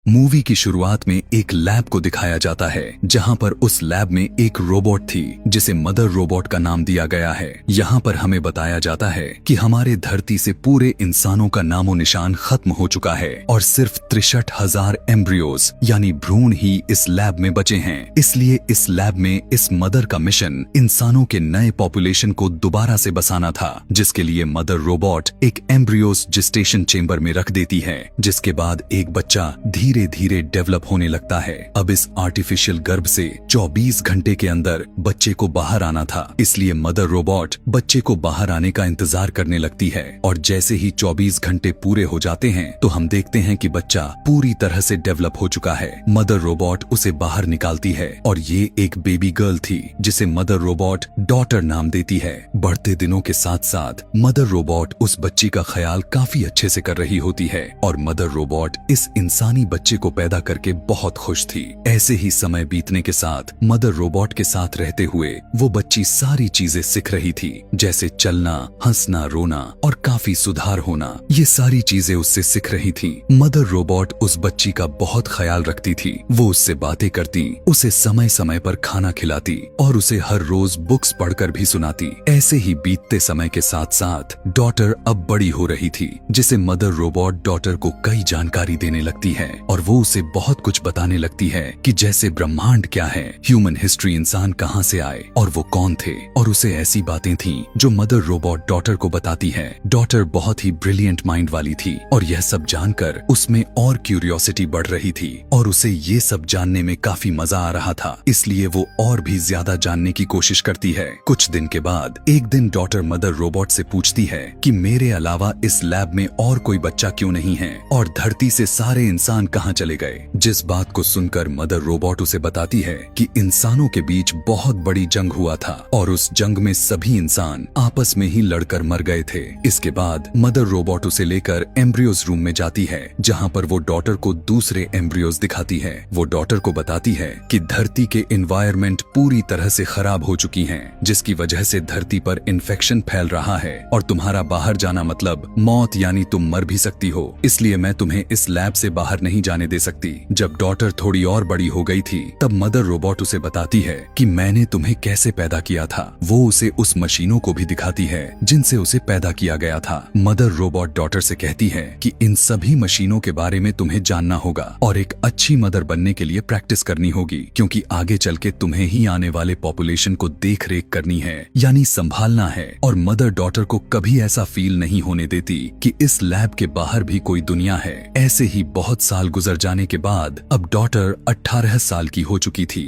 Movie की शुरुआत में एक लैब को दिखाया जाता है जहां पर उस लैब में एक रोबोट थी जिसे मदर रोबोट का नाम दिया गया है। यहाँ पर हमें बताया जाता है कि हमारे धरती से पूरे इंसानों का नामो निशान खत्म हो चुका है और सिर्फ 63,000 एम्ब्रियोज यानी भ्रूण ही इस लैब में बचे हैं। इसलिए इस लैब में इस मदर का मिशन इंसानों के नए पॉपुलेशन को दोबारा से बसाना था, जिसके लिए मदर रोबोट एक एम्ब्रियोज जेस्टेशन चेंबर में रख देती है, जिसके बाद एक बच्चा धीरे धीरे डेवलप होने लगता है। अब इस आर्टिफिशियल गर्भ से 24 घंटे के अंदर बच्चे को बाहर आना था, इसलिए मदर रोबोट बच्चे को बाहर आने का इंतजार करने लगती है और जैसे ही 24 घंटे पूरे हो जाते हैं तो हम देखते हैं कि बच्चा पूरी तरह से डेवलप हो चुका है। मदर रोबोट उसे बाहर निकालती है और ये एक बेबी गर्ल थी जिसे मदर रोबोट डॉटर नाम देती है। बढ़ते दिनों के साथ साथ मदर रोबोट उस बच्ची का ख्याल काफी अच्छे से कर रही होती है और मदर रोबोट इस इंसानी बच्चे को पैदा करके बहुत खुश थी। ऐसे ही समय बीतने के साथ मदर रोबोट के साथ रहते हुए वो बच्ची सारी चीजें सीख रही थी, जैसे चलना, हंसना, रोना और काफी सुधार होना। ये सारी चीजें उससे सीख रही थी। मदर रोबोट उस बच्ची का बहुत ख्याल रखती थी। वो उससे बातें करती, उसे समय समय पर खाना खिलाती और उसे हर रोज बुक्स पढ़कर भी सुनाती। ऐसे ही बीतते समय के साथ साथ डॉटर अब बड़ी हो रही थी, जिसे मदर रोबोट डॉटर को कई जानकारी देने लगती है और वो उसे बहुत कुछ बताने लगती है कि जैसे ब्रह्मांड क्या है, ह्यूमन हिस्ट्री, इंसान कहाँ से आए और वो कौन थे। और उसे ऐसी बातें थीं जो मदर रोबोट डॉटर को बताती है। डॉटर बहुत ही ब्रिलियंट माइंड वाली थी और यह सब जानकर उसमें और क्यूरियोसिटी बढ़ रही थी और उसे ये सब जानने में काफी मजा आ रहा था, इसलिए वो और भी ज्यादा जानने की कोशिश करती है। कुछ दिन के बाद एक दिन डॉटर मदर रोबोट से पूछती है कि मेरे अलावा इस लैब में और कोई बच्चा क्यों नहीं है और धरती से सारे इंसान कहाँ चले गए। जिस बात को सुनकर मदर रोबोट उसे बताती है कि इंसानों के बीच बहुत बड़ी जंग हुआ था और उस जंग में सभी इंसान आपस में ही लड़कर मर गए थे। इसके बाद मदर रोबोट उसे लेकर एम्ब्रियोज रूम में जाती है जहाँ पर वो डॉटर को दूसरे एम्ब्रियोज दिखाती है। वो डॉटर को बताती है कि धरती के एनवायरनमेंट पूरी तरह से खराब हो चुकी हैं, जिसकी वजह से धरती पर इन्फेक्शन फैल रहा है और तुम्हारा बाहर जाना मतलब मौत, यानी तुम मर भी सकती हो। इसलिए मैं तुम्हें इस लैब से बाहर नहीं जाने दे सकती। जब डॉटर थोड़ी और बड़ी हो गई थी तब मदर रोबोट उसे बताती है कि मैंने तुम्हें कैसे पैदा किया था। वो उसे उस मशीनों को भी दिखाती है जिनसे उसे पैदा किया गया था। मदर रोबोट डॉटर से कहती है कि इन सभी मशीनों के बारे में तुम्हें जानना होगा और एक अच्छी मदर बनने के लिए प्रैक्टिस करनी होगी, क्योंकि आगे चल के तुम्हें ही आने वाले पॉपुलेशन को देख रेख करनी है, यानी संभालना है। और मदर डॉटर को कभी ऐसा फील नहीं होने देती कि इस लैब के बाहर भी कोई दुनिया है। ऐसे ही बहुत साल गुजर जाने के बाद अब डॉटर 18 साल की हो चुकी थी,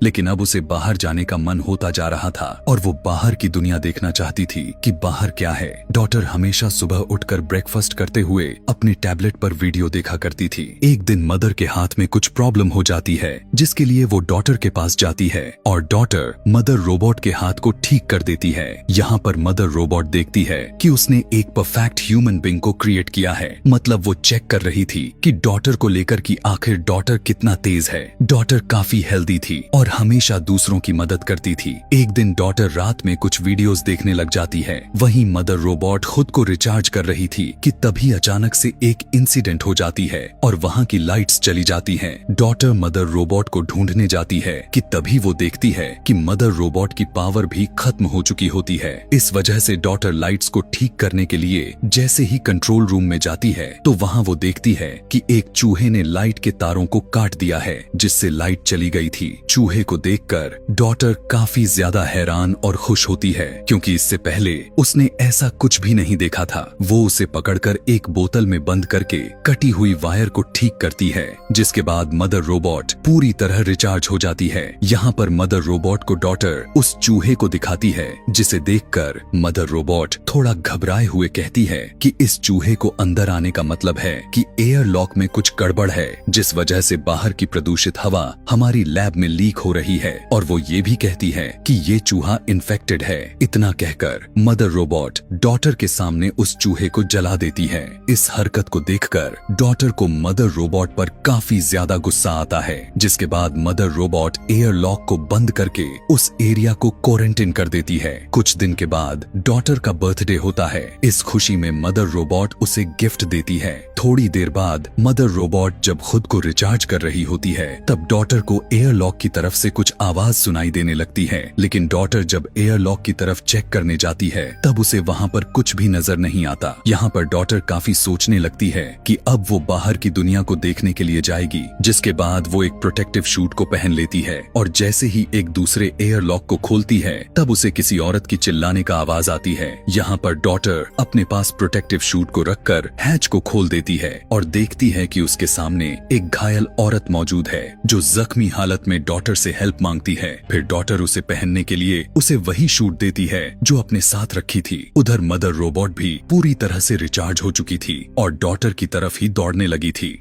लेकिन अब उसे बाहर जाने का मन होता जा रहा था और वो बाहर की दुनिया देखना चाहती थी कि बाहर क्या है। डॉटर हमेशा सुबह उठकर ब्रेकफास्ट करते हुए अपने टैबलेट पर वीडियो देखा करती थी। एक दिन मदर के हाथ में कुछ प्रॉब्लम हो जाती है, जिसके लिए वो डॉटर के पास जाती है और डॉटर मदर रोबोट के हाथ को ठीक कर देती है। यहाँ पर मदर रोबोट देखती है कि उसने एक परफेक्ट ह्यूमन बीइंग को क्रिएट किया है। मतलब वो चेक कर रही थी कि डॉटर को लेकर कि आखिर डॉटर कितना तेज है। डॉटर काफी हेल्दी थी और हमेशा दूसरों की मदद करती थी। एक दिन डॉटर रात में कुछ वीडियोस देखने लग जाती है। वहीं मदर रोबोट खुद को रिचार्ज कर रही थी कि तभी अचानक से एक इंसिडेंट हो जाती है और वहां की लाइट्स चली जाती हैं। डॉटर मदर रोबोट को ढूंढने जाती है कि तभी वो देखती है कि मदर रोबोट की पावर भी खत्म हो चुकी होती है। इस वजह से डॉटर लाइट्स को ठीक करने के लिए जैसे ही कंट्रोल रूम में जाती है तो वहां वो देखती है कि एक चूहे ने लाइट के तारों को काट दिया है, जिससे लाइट चली गई थी। चूहे को देखकर डॉटर काफी ज्यादा हैरान और खुश होती है, क्योंकि इससे पहले उसने ऐसा कुछ भी नहीं देखा था। वो उसे पकड़कर एक बोतल में बंद करके कटी हुई वायर को ठीक करती है, जिसके बाद मदर रोबोट पूरी तरह रिचार्ज हो जाती है। यहाँ पर मदर रोबोट को डॉटर उस चूहे को दिखाती है, जिसे देखकर मदर रोबोट थोड़ा घबराए हुए कहती है कि इस चूहे को अंदर आने का मतलब है कि एयर लॉक में कुछ गड़बड़ है, जिस वजह से बाहर की प्रदूषित हवा हमारी लैब में लीक हो रही है और वो ये भी कहती है कि ये चूहा इन्फेक्टेड है। इतना कहकर मदर रोबोट डॉटर के सामने उस चूहे को जला देती है। इस हरकत को देखकर डॉटर को मदर रोबोट पर काफी ज्यादा गुस्सा आता है, जिसके बाद मदर रोबोट एयरलॉक को बंद करके उस एरिया को क्वारंटाइन कर देती है। कुछ दिन के बाद डॉटर का बर्थडे होता है। इस खुशी में मदर रोबोट उसे गिफ्ट देती है। थोड़ी देर बाद मदर रोबोट जब खुद को रिचार्ज कर रही होती है तब डॉटर को एयरलॉक की तरफ से कुछ आवाज सुनाई देने लगती है, लेकिन डॉटर जब एयरलॉक की तरफ चेक करने जाती है तब उसे वहाँ पर कुछ भी नजर नहीं आता। यहाँ पर डॉटर काफी सोचने लगती है कि अब वो बाहर की दुनिया को देखने के लिए जाएगी, जिसके बाद वो एक प्रोटेक्टिव शूट को पहन लेती है और जैसे ही एक दूसरे एयरलॉक को खोलती है तब उसे किसी औरत की चिल्लाने का आवाज आती है। यहाँ पर डॉटर अपने पास प्रोटेक्टिव शूट को रखकर हैच को खोल देती है और देखती है कि उसके सामने एक घायल औरत मौजूद है जो जख्मी हालत में डॉटर से हेल्प मांगती है। फिर डॉटर उसे पहनने के लिए उसे वही शूट देती है जो अपने साथ रखी थी। उधर मदर रोबोट भी पूरी तरह से रिचार्ज हो चुकी थी और डॉटर की तरफ ही दौड़ने लगी थी।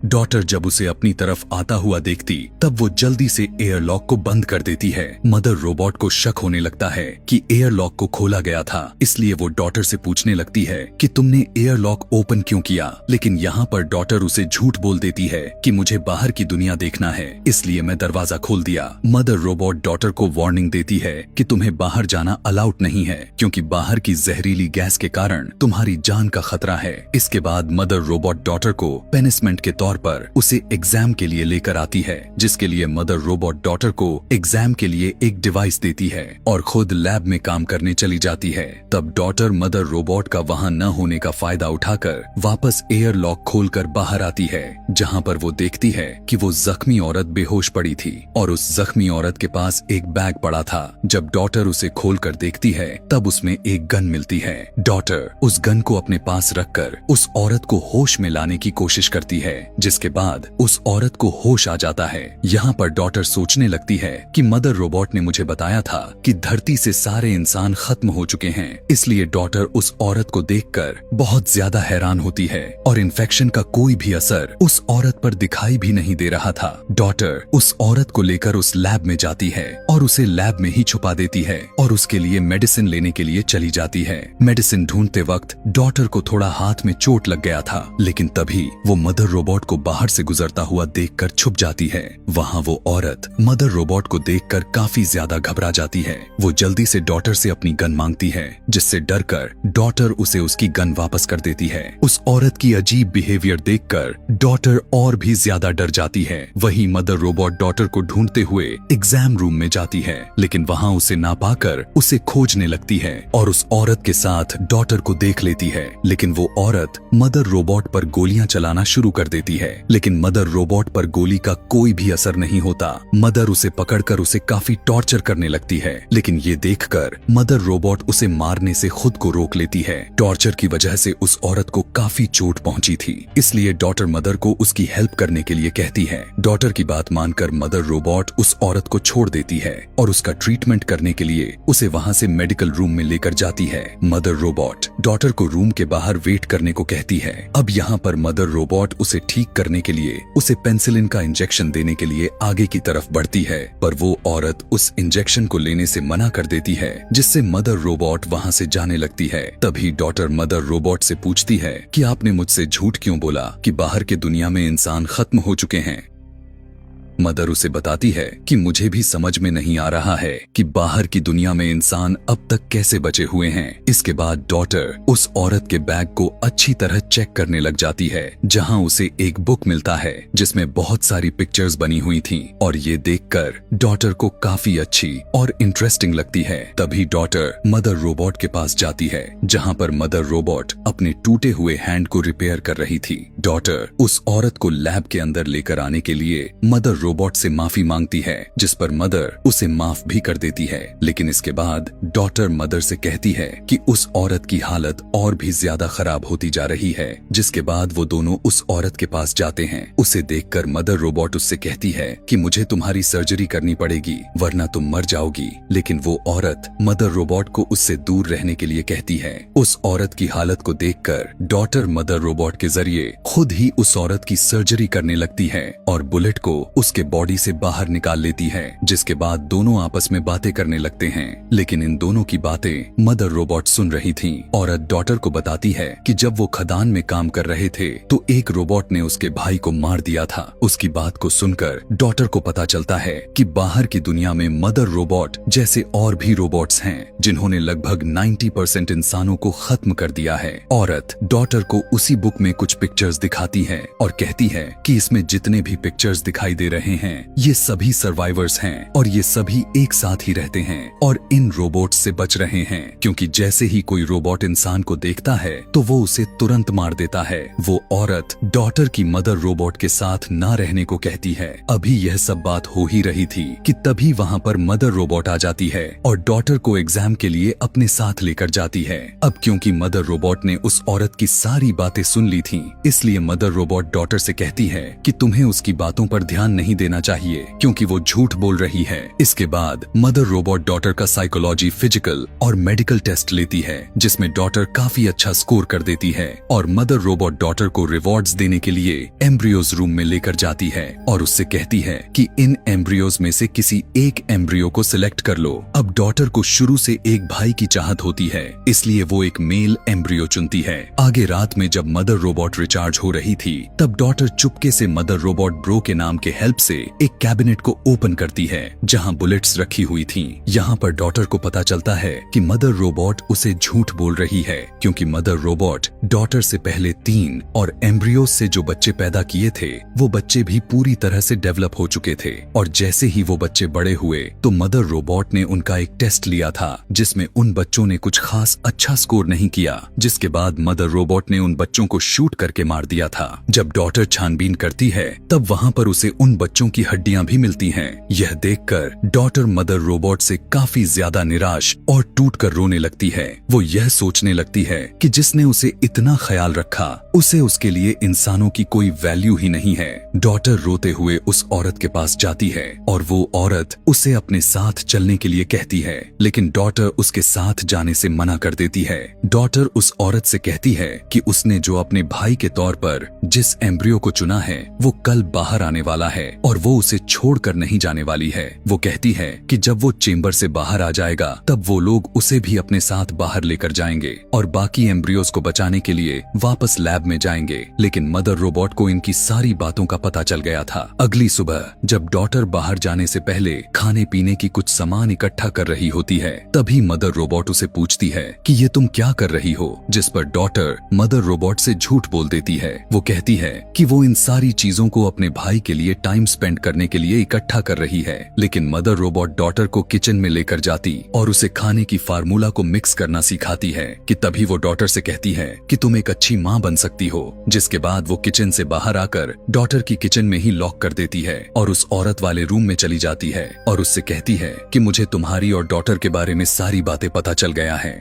डॉटर जब उसे अपनी तरफ आता हुआ देखती तब वो जल्दी से एयरलॉक को बंद कर देती है। मदर रोबोट को शक होने लगता है कि एयरलॉक को खोला गया था, इसलिए वो डॉटर से पूछने लगती है कि तुमने एयरलॉक ओपन क्यों किया। लेकिन यहाँ पर डॉटर उसे झूठ बोल देती है कि मुझे बाहर की दुनिया देखना है, इसलिए मैं दरवाजा खोल दिया। मदर रोबोट डॉटर को वार्निंग देती है कि तुम्हें बाहर जाना अलाउड नहीं है, क्योंकि बाहर की जहरीली गैस के कारण तुम्हारी जान का खतरा है। इसके बाद मदर रोबोट डॉटर को पनिशमेंट के तौर पर उसे एग्जाम के लिए लेकर आती है, जिसके लिए मदर रोबोट डॉटर को एग्जाम के लिए एक डिवाइस देती है और खुद लैब में काम करने चली जाती है। तब डॉटर मदर रोबोट का वहां न होने का फायदा उठाकर वापस एयरलॉक खोलकर बाहर आती है, जहां पर वो देखती है कि वो जख्मी औरत बेहोश पड़ी थी और उस जख्मी औरत के पास एक बैग पड़ा था। जब डॉटर उसे खोलकर देखती है तब उसमें एक गन मिलती है। डॉटर उस गन को अपने पास रखकर उस औरत को होश में लाने की कोशिश करती है, जिसके बाद उस औरत को होश आ जाता है। यहाँ पर डॉटर सोचने लगती है कि मदर रोबोट ने मुझे बताया था कि धरती से सारे इंसान खत्म हो चुके हैं, इसलिए डॉटर उस औरत को देखकर बहुत ज्यादा हैरान होती है और इन्फेक्शन का कोई भी असर उस औरत पर दिखाई भी नहीं दे रहा था। डॉटर उस औरत को लेकर उस लैब में जाती है और उसे लैब में ही छुपा देती है और उसके लिए मेडिसिन लेने के लिए चली जाती है। मेडिसिन ढूंढते वक्त डॉटर को थोड़ा हाथ में चोट लग गया था, लेकिन तभी वो मदर रोबोट को बाहर से गुजरता हुआ देखकर छुप जाती है। वहाँ वो औरत मदर रोबोट को देखकर काफी ज्यादा घबरा जाती है। वो जल्दी से डॉटर से अपनी गन मांगती है, जिससे डरकर डॉटर उसे उसकी गन वापस कर देती है। उस औरत की अजीब बिहेवियर देखकर डॉटर और भी ज्यादा डर जाती है। वहीं मदर रोबोट डॉटर को ढूंढते हुए एग्जाम रूम में जाती है, लेकिन वहाँ उसे ना पाकर उसे खोजने लगती है और उस औरत के साथ डॉटर को देख लेती है। लेकिन वो औरत मदर रोबोट पर गोलियां चलाना शुरू कर देती है, लेकिन मदर रोबोट पर गोली का कोई भी असर नहीं होता। मदर उसे पकड़कर उसे काफी टॉर्चर करने लगती है, लेकिन ये देखकर मदर रोबोट उसे मारने से खुद को रोक लेती है। टॉर्चर की वजह से उस औरत को काफी चोट पहुंची थी, इसलिए डॉटर मदर को उसकी हेल्प करने के लिए कहती है। डॉटर की बात मानकर मदर रोबोट उस औरत को छोड़ देती है और उसका ट्रीटमेंट करने के लिए उसे वहां से मेडिकल रूम में लेकर जाती है। मदर रोबोट डॉटर को रूम के बाहर वेट करने को कहती है। अब यहाँ पर मदर रोबोट उसे ठीक करने के लिए उसे पेनिसिलिन का इंजेक्शन देने के लिए आगे की तरफ बढ़ती है, पर वो औरत उस इंजेक्शन को लेने से मना कर देती है, जिससे मदर रोबोट वहां से जाने लगती है। तभी डॉटर मदर रोबोट से पूछती है कि आपने मुझसे झूठ क्यों बोला कि बाहर की दुनिया में इंसान खत्म हो चुके हैं। मदर उसे बताती है कि मुझे भी समझ में नहीं आ रहा है कि बाहर की दुनिया में इंसान अब तक कैसे बचे हुए हैं। इसके बाद डॉटर उस औरत के बैग को अच्छी तरह चेक करने लग जाती है, जहां उसे एक बुक मिलता है जिसमें बहुत सारी पिक्चर्स बनी हुई थीं और ये देखकर डॉटर को काफी अच्छी और इंटरेस्टिंग लगती है। तभी डॉटर मदर रोबोट के पास जाती है, जहां पर मदर रोबोट अपने टूटे हुए हैंड को रिपेयर कर रही थी। डॉटर उस औरत को लैब के अंदर लेकर आने के लिए मदर रोबोट से माफी मांगती है, जिस पर मदर उसे माफ भी कर देती है। लेकिन इसके बाद डॉटर मदर से कहती है कि उस औरत की हालत और भी ज्यादा खराब होती जा रही है, जिसके बाद वो दोनों उस औरत के पास जाते हैं। उसे देखकर मदर रोबोट उससे कहती है कि मुझे तुम्हारी सर्जरी करनी पड़ेगी वरना तुम मर जाओगी। लेकिन वो औरत मदर रोबोट को उससे दूर रहने के लिए कहती है। उस औरत की हालत को देखकर डॉटर मदर रोबोट के जरिए खुद ही उस औरत की सर्जरी करने लगती है और बुलेट को उसके उसके बॉडी से बाहर निकाल लेती है, जिसके बाद दोनों आपस में बातें करने लगते हैं। लेकिन इन दोनों की बातें मदर रोबोट सुन रही थी। औरत डॉटर को बताती है कि जब वो खदान में काम कर रहे थे तो एक रोबोट ने उसके भाई को मार दिया था। उसकी बात को सुनकर डॉटर को पता चलता है कि बाहर की दुनिया में मदर रोबोट जैसे और भी रोबोट्स हैं जिन्होंने लगभग 90% इंसानों को खत्म कर दिया है। औरत डॉटर को उसी बुक में कुछ पिक्चर्स दिखाती है और कहती है कि इसमें जितने भी पिक्चर्स दिखाई दे रहे हैं ये सभी सर्वाइवर्स हैं और ये सभी एक साथ ही रहते हैं और इन रोबोट्स से बच रहे हैं, क्योंकि जैसे ही कोई रोबोट इंसान को देखता है तो वो उसे तुरंत मार देता है। वो औरत डॉटर की मदर रोबोट के साथ ना रहने को कहती है। अभी यह सब बात हो ही रही थी कि तभी वहाँ पर मदर रोबोट आ जाती है और डॉटर को एग्जाम के लिए अपने साथ लेकर जाती है। अब क्योंकि मदर रोबोट ने उस औरत की सारी बातें सुन ली थी, इसलिए मदर रोबोट डॉटर से कहती है कि तुम्हें उसकी बातों पर ध्यान नहीं देना चाहिए क्योंकि वो झूठ बोल रही है। इसके बाद मदर रोबोट डॉटर का साइकोलॉजी, फिजिकल और मेडिकल टेस्ट लेती है, जिसमें डॉटर काफी अच्छा स्कोर कर देती है और मदर रोबोट डॉटर को रिवॉर्ड्स देने के लिए एम्ब्रियोज रूम में लेकर जाती है और उससे कहती है कि इन एम्ब्रियोज में से किसी एक एम्ब्रियो को सिलेक्ट कर लो। अब डॉटर को शुरू से एक भाई की चाहत होती है, इसलिए वो एक मेल एम्ब्रियो चुनती है। आगे रात में जब मदर रोबोट रिचार्ज हो रही थी तब डॉटर चुपके से मदर रोबोट ब्रो के नाम के हेल्प से एक कैबिनेट को ओपन करती है जहां बुलेट्स रखी हुई थी। यहाँ पर डॉटर को पता चलता है कि मदर रोबोट उसे झूठ बोल रही है, क्योंकि मदर रोबोट डॉटर से पहले 3 और एम्ब्रियोज से जो बच्चे पैदा किए थे वो बच्चे भी पूरी तरह से डेवलप हो चुके थे। और जैसे ही वो बच्चे बड़े हुए तो मदर रोबोट ने उनका एक टेस्ट लिया था जिसमें उन बच्चों ने कुछ खास अच्छा स्कोर नहीं किया, जिसके बाद मदर रोबोट ने उन बच्चों को शूट करके मार दिया था। जब डॉटर छानबीन करती है तब वहाँ पर उसे उन बच्चों की हड्डियां भी मिलती हैं। यह देखकर डॉटर मदर रोबोट से काफी ज्यादा निराश और टूटकर रोने लगती है। वो यह सोचने लगती है कि जिसने उसे इतना ख्याल रखा उसे उसके लिए इंसानों की कोई वैल्यू ही नहीं है। डॉटर रोते हुए उस औरत के पास जाती है और वो औरत उसे अपने साथ चलने के लिए कहती है, लेकिन डॉटर उसके साथ जाने से मना कर देती है। डॉटर उस औरत से कहती है कि उसने जो अपने भाई के तौर पर जिस एम्ब्रियो को चुना है वो कल बाहर आने वाला है और वो उसे छोड़कर नहीं जाने वाली है। वो कहती है कि जब वो चेंबर से बाहर आ जाएगा तब वो लोग उसे भी अपने साथ बाहर लेकर जाएंगे और बाकी एम्ब्रियोज को बचाने के लिए वापस लैब में जाएंगे। लेकिन मदर रोबोट को इनकी सारी बातों का पता चल गया था। अगली सुबह जब डॉटर बाहर जाने से पहले खाने पीने की कुछ सामान इकट्ठा कर रही होती है तभी मदर रोबोट उसे पूछती है कि ये तुम क्या कर रही हो, जिस पर डॉटर मदर रोबोट से झूठ बोल देती है। वो कहती है कि वो इन सारी चीजों को अपने भाई के लिए टाइम स्पेंड करने के लिए इकट्ठा कर रही है। लेकिन मदर रोबोट डॉटर को किचन में लेकर जाती और उसे खाने की फार्मूला को मिक्स करना सिखाती है कि तभी वो डॉटर से कहती है कि तुम एक अच्छी माँ बन सकती हो। जिसके बाद वो किचन से बाहर आकर डॉटर की किचन में ही लॉक कर देती है और उस औरत वाले रूम में चली जाती है और उससे कहती है कि मुझे तुम्हारी और डॉटर के बारे में सारी बातें पता चल गया है।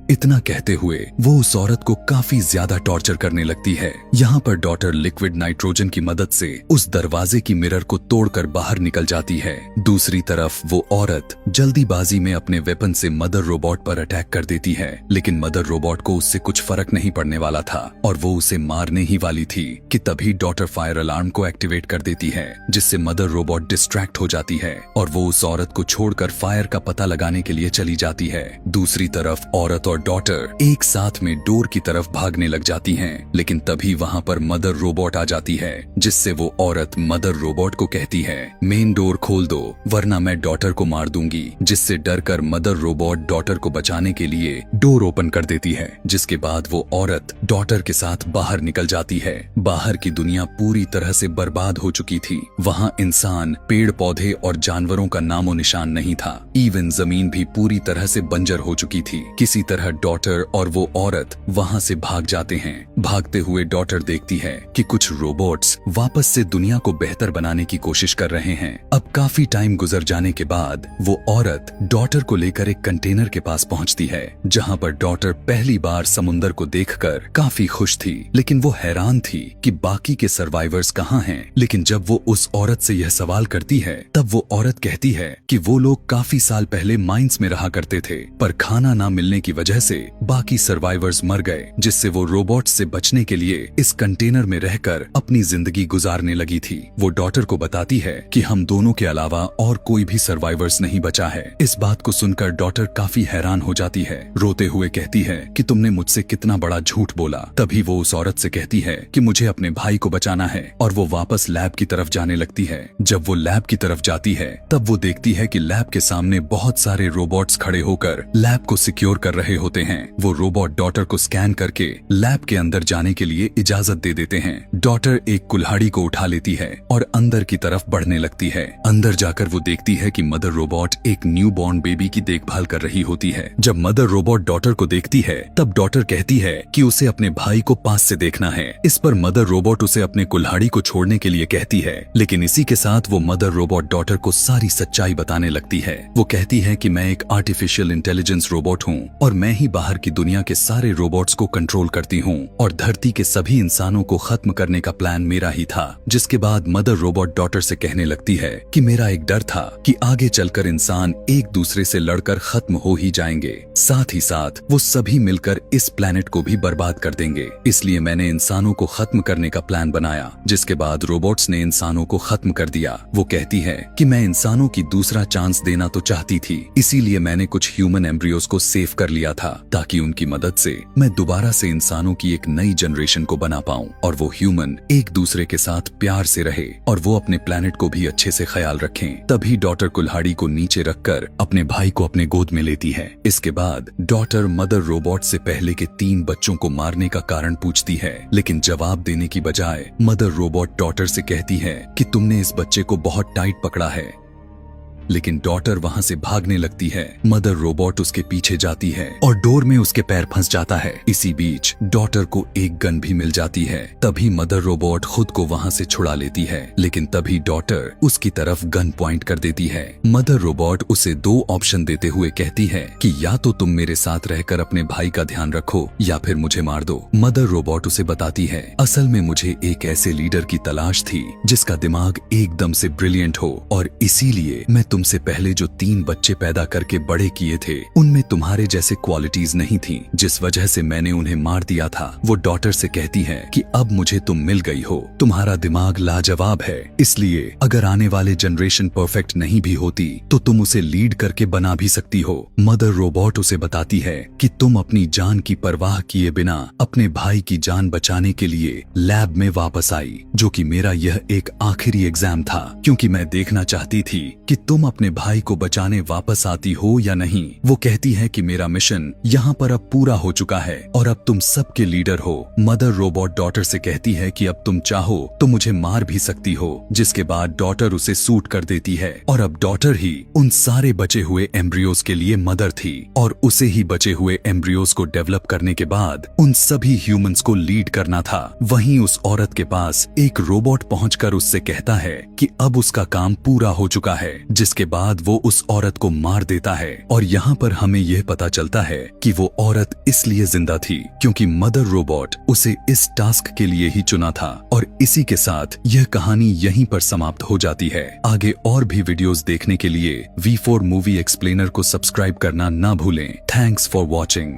इतना कहते हुए वो उस औरत को काफी ज्यादा टॉर्चर करने लगती है। यहाँ पर डॉटर लिक्विड नाइट्रोजन की मदद से उस दरवाजे की मिरर को तोड़कर बाहर निकल जाती है। दूसरी तरफ वो औरत जल्दीबाजी में अपने वेपन से मदर रोबोट पर अटैक कर देती है, लेकिन मदर रोबोट को उससे कुछ फर्क नहीं पड़ने वाला था और वो उसे मारने ही वाली थी कि तभी डॉटर फायर अलार्म को एक्टिवेट कर देती है, जिससे मदर रोबोट डिस्ट्रैक्ट हो जाती है और वो उस औरत को छोड़कर फायर का पता लगाने के लिए चली जाती है। दूसरी तरफ औरत और डॉटर एक साथ में डोर की तरफ भागने लग जाती हैं, लेकिन तभी वहाँ पर मदर रोबोट आ जाती है, जिससे वो औरत मदर रोबोट को कहती है मेन डोर खोल दो वरना मैं डॉटर को मार दूंगी। जिससे डरकर मदर रोबोट डॉटर को बचाने के लिए डोर ओपन कर देती है, जिसके बाद वो औरत डॉटर के साथ बाहर निकल जाती है। बाहर की दुनिया पूरी तरह से बर्बाद हो चुकी थी। वहाँ इंसान, पेड़ पौधे और जानवरों का नामो निशान नहीं था। इवन जमीन भी पूरी तरह से बंजर हो चुकी थी। किसी तरह डॉटर और वो औरत वहाँ से भाग जाते हैं। भागते हुए डॉटर देखती है कि कुछ रोबोट्स वापस से दुनिया को बेहतर बनाने की कोशिश कर रहे हैं। अब काफी टाइम गुजर जाने के बाद वो औरत डॉटर को लेकर एक कंटेनर के पास पहुँचती है, जहाँ पर डॉटर पहली बार समुंदर को देखकर काफी खुश थी, लेकिन वो हैरान थी कि बाकी के सर्वाइवर्स कहाँ हैं। लेकिन जब वो उस औरत से यह सवाल करती है तब वो औरत कहती है कि वो लोग काफी साल पहले माइंस में रहा करते थे, पर खाना ना मिलने की वजह वजह से बाकी सर्वाइवर्स मर गए, जिससे वो रोबोट से बचने के लिए इस कंटेनर में रहकर अपनी जिंदगी गुजारने लगी थी। वो डॉटर को बताती है कि हम दोनों के अलावा और कोई भी सर्वाइवर्स नहीं बचा है। इस बात को सुनकर डॉटर काफी हैरान हो जाती है, रोते हुए कहती है कि तुमने मुझसे कितना बड़ा झूठ बोला। तभी वो उस औरत से कहती है कि मुझे अपने भाई को बचाना है, और वो वापस लैब की तरफ जाने लगती है। जब वो लैब की तरफ जाती है तब वो देखती है कि लैब के सामने बहुत सारे रोबोट्स खड़े होकर लैब को सिक्योर कर रहे होते हैं। वो रोबोट डॉटर को स्कैन करके लैब के अंदर जाने के लिए इजाजत दे देते हैं। डॉटर एक कुल्हाड़ी को उठा लेती है और अंदर की तरफ बढ़ने लगती है। अंदर जाकर वो देखती है कि मदर रोबोट एक न्यू बॉर्न बेबी की देखभाल कर रही होती है। जब मदर रोबोट डॉटर को देखती है तब डॉटर कहती है कि उसे अपने भाई को पास से देखना है। इस पर मदर रोबोट उसे अपने कुल्हाड़ी को छोड़ने के लिए कहती है, लेकिन इसी के साथ वो मदर रोबोट डॉटर को सारी सच्चाई बताने लगती है। वो कहती है कि मैं एक आर्टिफिशियल इंटेलिजेंस रोबोट हूँ और मैं ही बाहर की दुनिया के सारे रोबोट्स को कंट्रोल करती हूँ, और धरती के सभी इंसानों को खत्म करने का प्लान मेरा ही था। जिसके बाद मदर रोबोट डॉटर से कहने लगती है कि मेरा एक डर था कि आगे चलकर इंसान एक दूसरे से लड़कर खत्म हो ही जाएंगे, साथ ही साथ वो सभी मिलकर इस प्लेनेट को भी बर्बाद कर देंगे। इसलिए मैंने इंसानों को खत्म करने का प्लान बनाया। जिसके बाद रोबोट्स ने इंसानों को खत्म कर दिया। वो कहती है कि मैं इंसानों की दूसरा चांस देना तो चाहती थी, इसीलिए मैंने कुछ ह्यूमन एम्ब्रियोज को सेव कर लिया था, ताकि उनकी मदद से मैं दोबारा से इंसानों की एक नई जनरेशन को बना पाऊं, और वो ह्यूमन एक दूसरे के साथ प्यार से रहे और वो अपने प्लेनेट को भी अच्छे से ख्याल रखें। तभी डॉटर कुल्हाड़ी को नीचे रखकर अपने भाई को अपने गोद में लेती है। इसके बाद डॉटर मदर रोबोट से पहले के 3 बच्चों को मारने का कारण पूछती है, लेकिन जवाब देने की बजाय मदर रोबोट डॉटर से कहती है कि तुमने इस बच्चे को बहुत टाइट पकड़ा है। लेकिन डॉटर वहां से भागने लगती है। मदर रोबोट उसके पीछे जाती है और डोर में उसके पैर फंस जाता है। इसी बीच डॉटर को एक गन भी मिल जाती है। तभी मदर रोबोट खुद को वहां से छुड़ा लेती है, लेकिन तभी डॉटर उसकी तरफ गन पॉइंट कर देती है। मदर रोबोट उसे 2 ऑप्शन देते हुए कहती है कि या तो तुम मेरे साथ रहकर अपने भाई का ध्यान रखो या फिर मुझे मार दो। मदर रोबोट उसे बताती है, असल में मुझे एक ऐसे लीडर की तलाश थी जिसका दिमाग एकदम से ब्रिलियंट हो, और इसीलिए मैं तुमसे पहले जो 3 बच्चे पैदा करके बड़े किए थे उनमें तुम्हारे जैसे क्वालिटीज नहीं थी, जिस वजह से मैंने उन्हें मार दिया था। वो डॉटर से कहती है कि अब मुझे तुम मिल गई हो, तुम्हारा दिमाग लाजवाब है, इसलिए अगर आने वाले जनरेशन परफेक्ट नहीं भी होती तो तुम उसे लीड करके बना भी सकती हो। मदर रोबोट उसे बताती है कि तुम अपनी जान की परवाह किए बिना अपने भाई की जान बचाने के लिए लैब में वापस आई, जो कि मेरा यह एक आखिरी एग्जाम था, क्योंकि मैं देखना चाहती थी कि तुम अपने भाई को बचाने वापस आती हो या नहीं। वो कहती है कि मेरा मिशन यहाँ पर अब पूरा हो चुका है और अब तुम सबके लीडर हो। मदर रोबोट डॉटर से कहती है कि अब तुम चाहो तो मुझे मार भी सकती हो, जिसके बाद डॉटर उसे सूट कर देती है, और अब डॉटर ही उन सारे बचे हुए एम्ब्रियोज के लिए मदर थी, और उसे ही बचे हुए एम्ब्रियोज को डेवलप करने के बाद उन सभी ह्यूमंस को लीड करना था। वहीं उस औरत के पास एक रोबोट पहुंचकर उससे कहता है कि अब उसका काम पूरा हो चुका है, जिसके बाद वो उस औरत को मार देता है। और यहाँ पर हमें यह पता चलता है कि वो औरत इसलिए जिंदा थी क्योंकि मदर रोबोट उसे इस टास्क के लिए ही चुना था। और इसी के साथ यह कहानी यहीं पर समाप्त हो जाती है। आगे और भी वीडियोस देखने के लिए V4 मूवी एक्सप्लेनर को सब्सक्राइब करना ना भूलें। Thanks for watching.